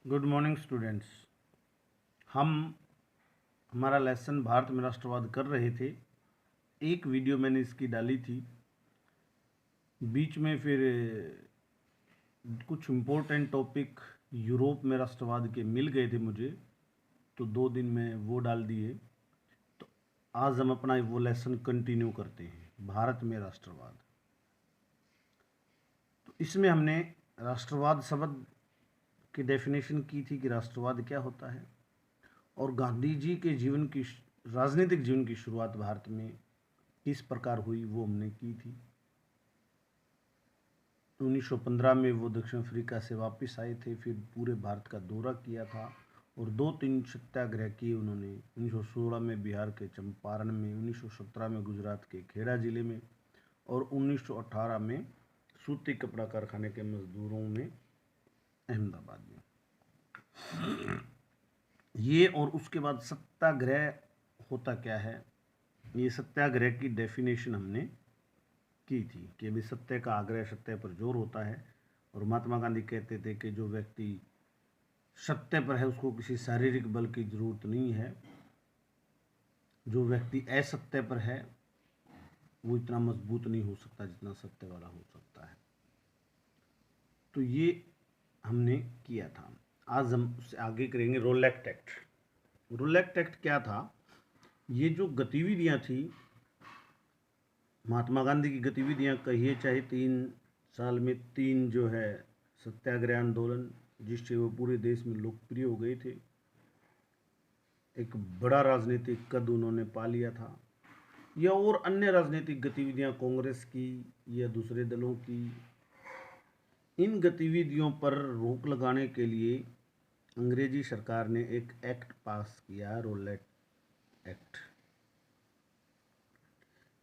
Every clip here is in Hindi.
Good morning students. हम हमारा लेसन भारत में राष्ट्रवाद कर रहे थे। एक वीडियो मैंने इसकी डाली थी, बीच में फिर कुछ इम्पोर्टेंट टॉपिक यूरोप में राष्ट्रवाद के मिल गए थे मुझे, तो 2 दिन में वो डाल दिए। तो आज हम अपना वो लेसन कंटिन्यू करते हैं, भारत में राष्ट्रवाद। तो इसमें हमने राष्ट्रवाद शब्द की डेफिनेशन की थी कि राष्ट्रवाद क्या होता है, और गांधी जी के जीवन की राजनीतिक जीवन की शुरुआत भारत में किस प्रकार हुई वो हमने की थी। 1915 में वो दक्षिण अफ्रीका से वापस आए थे, फिर पूरे भारत का दौरा किया था और 2-3 सत्याग्रह किए उन्होंने। 1916 में बिहार के चंपारण में, 1917 में गुजरात के खेड़ा जिले में, और 1918 में सूती कपड़ा कारखाने के मजदूरों में अहमदाबाद में। ये और उसके बाद सत्याग्रह होता क्या है, ये सत्याग्रह की डेफिनेशन हमने की थी कि अभी सत्य का आग्रह, सत्य पर जोर होता है। और महात्मा गांधी कहते थे कि जो व्यक्ति सत्य पर है उसको किसी शारीरिक बल की जरूरत नहीं है, जो व्यक्ति असत्य पर है वो इतना मजबूत नहीं हो सकता जितना सत्य वाला हो सकता है। तो ये हमने किया था। आज हम उससे आगे करेंगे role act act. Role act act क्या था? ये जो गतिविधियां थी, महात्मा गांधी की गतिविधियां कहिए चाहे 3 साल में 3 जो है सत्याग्रह आंदोलन, जिससे वो पूरे देश में लोकप्रिय हो गए थे, एक बड़ा राजनीतिक कद उन्होंने पा लिया था। या और अन्य राजनीतिक गतिविधियां कांग्रेस की या दूसरे दलों की, इन गतिविधियों पर रोक लगाने के लिए अंग्रेजी सरकार ने एक एक्ट पास किया, रोलेट एक्ट।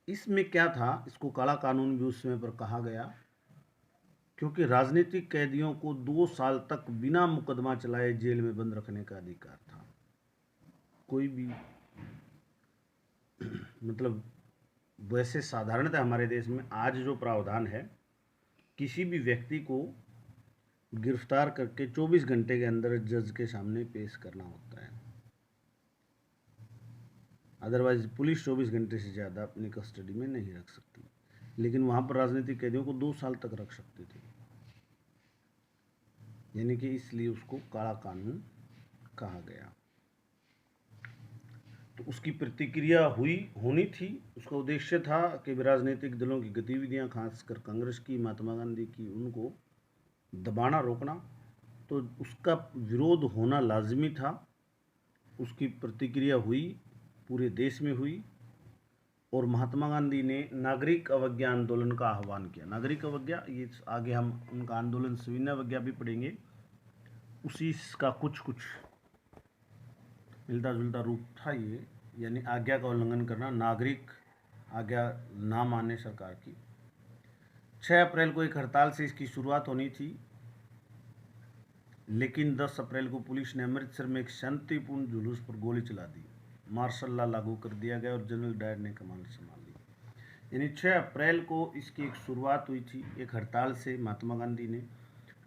इसमें क्या था, इसको काला कानून भी उस समय पर कहा गया, क्योंकि राजनीतिक कैदियों को 2 साल तक बिना मुकदमा चलाए जेल में बंद रखने का अधिकार था। कोई भी मतलब वैसे साधारणतः हमारे देश में आज जो प्रावधान है, किसी भी व्यक्ति को गिरफ्तार करके 24 घंटे के अंदर जज के सामने पेश करना होता है, अदरवाइज पुलिस 24 घंटे से ज़्यादा अपनी कस्टडी में नहीं रख सकती। लेकिन वहाँ पर राजनीतिक कैदियों को 2 साल तक रख सकते थे, यानी कि इसलिए उसको काला कानून कहा गया। तो उसकी प्रतिक्रिया होनी थी। उसका उद्देश्य था कि राजनीतिक दलों की गतिविधियां, खासकर कांग्रेस की, महात्मा गांधी की, उनको दबाना, रोकना। तो उसका विरोध होना लाजमी था। उसकी प्रतिक्रिया हुई, पूरे देश में हुई, और महात्मा गांधी ने नागरिक अवज्ञा आंदोलन का आह्वान किया। नागरिक अवज्ञा, ये आगे हम उनका आंदोलन सविनय अवज्ञा भी पढ़ेंगे, उसी का कुछ कुछ मिलता जुलता रूप था ये, यानी आज्ञा का उल्लंघन करना, नागरिक आज्ञा ना माने सरकार की। 6 अप्रैल को एक हड़ताल से इसकी शुरुआत होनी थी, लेकिन 10 अप्रैल को पुलिस ने अमृतसर में एक शांतिपूर्ण जुलूस पर गोली चला दी। मार्शल लॉ लागू कर दिया गया और जनरल डायर ने कमान संभाल ली। यानी 6 अप्रैल को इसकी एक शुरुआत हुई थी, एक हड़ताल से। महात्मा गांधी ने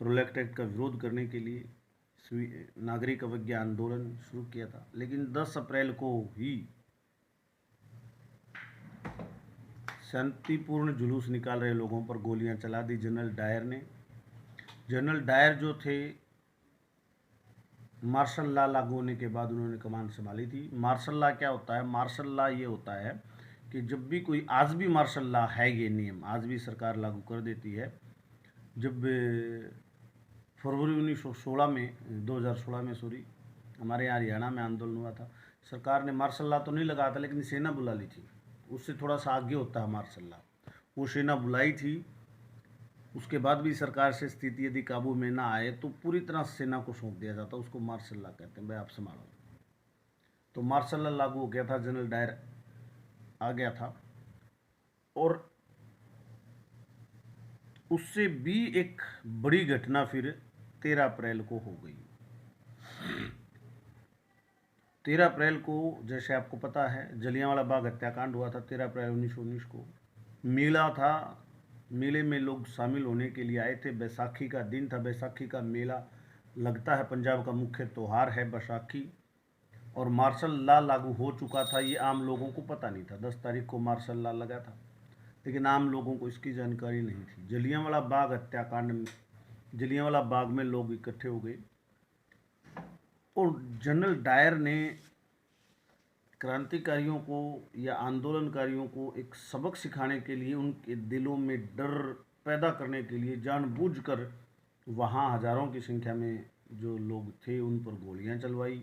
रोलेक्ट एक्ट का विरोध करने के लिए नागरिक अवज्ञा आंदोलन शुरू किया था, लेकिन 10 अप्रैल को ही शांतिपूर्ण जुलूस निकाल रहे लोगों पर गोलियां चला दी जनरल डायर ने। जनरल डायर जो थे, मार्शल लॉ लागू होने के बाद उन्होंने कमान संभाली थी। मार्शल लॉ क्या होता है? मार्शल लॉ ये होता है कि जब भी कोई, आज भी मार्शल लॉ है, ये नियम आज भी सरकार लागू कर देती है। जब फरवरी 1916 में 2016 में हमारे यहाँ हरियाणा में आंदोलन हुआ था, सरकार ने मार्शल लॉ तो नहीं लगाया था, लेकिन सेना बुला ली थी। उससे थोड़ा सा आगे होता है मार्शल लॉ। वो सेना बुलाई थी, उसके बाद भी सरकार से स्थिति यदि काबू में ना आए तो पूरी तरह सेना को सौंप दिया जाता, उसको मार्शल लॉ कहते हैं, भाई आप संभालो। तो मार्शल लॉ लागू हो गया था, जनरल डायर आ गया था, और उससे भी एक बड़ी घटना फिर 13 अप्रैल को हो गई। 13 अप्रैल को, जैसे आपको पता है, जलियांवाला बाग हत्याकांड हुआ था 13 अप्रैल 1919 को। मेला था, मेले में लोग शामिल होने के लिए आए थे। बैसाखी का दिन था, बैसाखी का मेला लगता है पंजाब का मुख्य त्यौहार है बैसाखी, और मार्शल लॉ लागू हो चुका था। ये आम लोगों को पता नहीं था। 10 तारीख को मार्शल लॉ लगा था, लेकिन आम लोगों को इसकी जानकारी नहीं थी। जलियांवाला बाग हत्याकांड में, जलियांवाला बाग में लोग इकट्ठे हो गए और जनरल डायर ने क्रांतिकारियों को या आंदोलनकारियों को एक सबक सिखाने के लिए, उनके दिलों में डर पैदा करने के लिए जानबूझकर वहाँ हजारों की संख्या में जो लोग थे उन पर गोलियां चलवाई,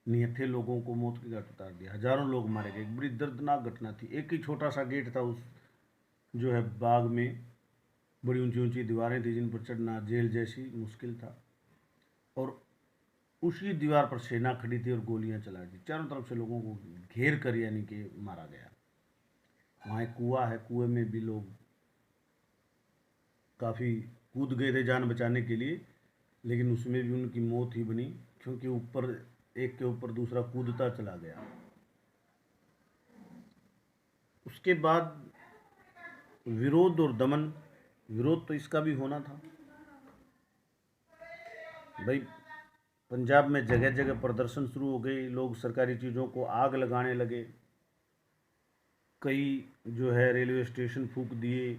निहत्थे लोगों को मौत के घाट उतार दिया, हजारों लोग मारे गए। एक बड़ी दर्दनाक घटना थी। एक ही छोटा सा गेट था उस जो है बाग में, बड़ी ऊंची ऊंची दीवारें थी जिन पर चढ़ना जेल जैसी मुश्किल था, और उसी दीवार पर सेना खड़ी थी और गोलियां चला दी। चारों तरफ से लोगों को घेर कर यानी कि मारा गया। वहाँ एक कुआं है, कुएं में भी लोग काफ़ी कूद गए थे जान बचाने के लिए, लेकिन उसमें भी उनकी मौत ही बनी, क्योंकि ऊपर एक के ऊपर दूसरा कूदता चला गया। उसके बाद विरोध और दमन, विरोध तो इसका भी होना था भाई। पंजाब में जगह जगह प्रदर्शन शुरू हो गए, लोग सरकारी चीज़ों को आग लगाने लगे, कई जो है रेलवे स्टेशन फूंक दिए,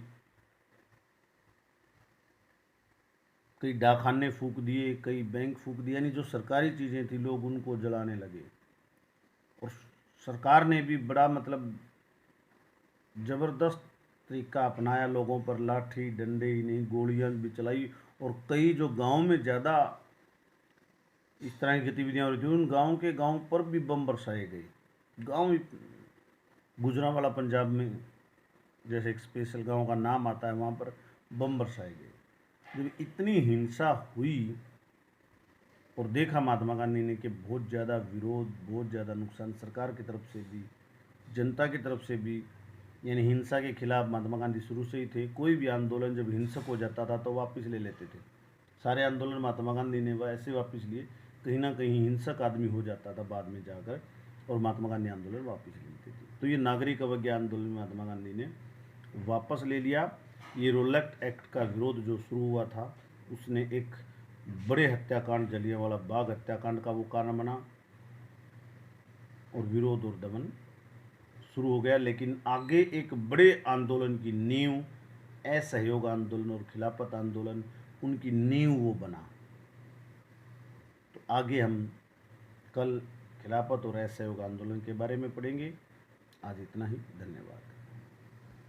कई डाकखाने फूंक दिए, कई बैंक फूंक दिए, यानी जो सरकारी चीज़ें थी लोग उनको जलाने लगे। और सरकार ने भी बड़ा मतलब ज़बरदस्त तरीका अपनाया, लोगों पर लाठी डंडे ही नहीं गोलियां भी चलाई, और कई जो गांव में ज़्यादा इस तरह की गतिविधियां हो रही थी उन गांव के गांव पर भी बम बरसाए गए। गांव गुजरांवाला पंजाब में जैसे एक स्पेशल गांव का नाम आता है, वहाँ पर बम बरसाए गए। जब इतनी हिंसा हुई और देखा महात्मा गांधी ने कि बहुत ज़्यादा विरोध, बहुत ज़्यादा नुकसान सरकार की तरफ से भी जनता की तरफ से भी, यानी हिंसा के खिलाफ महात्मा गांधी शुरू से ही थे। कोई भी आंदोलन जब हिंसक हो जाता था तो वापस ले लेते थे। सारे आंदोलन महात्मा गांधी ने ऐसे वापस लिए, कहीं ना कहीं हिंसक आदमी हो जाता था बाद में जाकर, और महात्मा गांधी आंदोलन वापस ले लेते थे। तो ये नागरिक अवज्ञा आंदोलन महात्मा गांधी ने वापस ले लिया। ये रोलैक्ट एक्ट का विरोध जो शुरू हुआ था उसने एक बड़े हत्याकांड, जलियांवाला बाग हत्याकांड का वो कारण बना, और विरोध और दमन शुरू हो गया। लेकिन आगे एक बड़े आंदोलन की नींव, असहयोग आंदोलन और खिलाफत आंदोलन, उनकी नींव वो बना। तो आगे हम कल खिलाफत और असहयोग आंदोलन के बारे में पढ़ेंगे। आज इतना ही, धन्यवाद।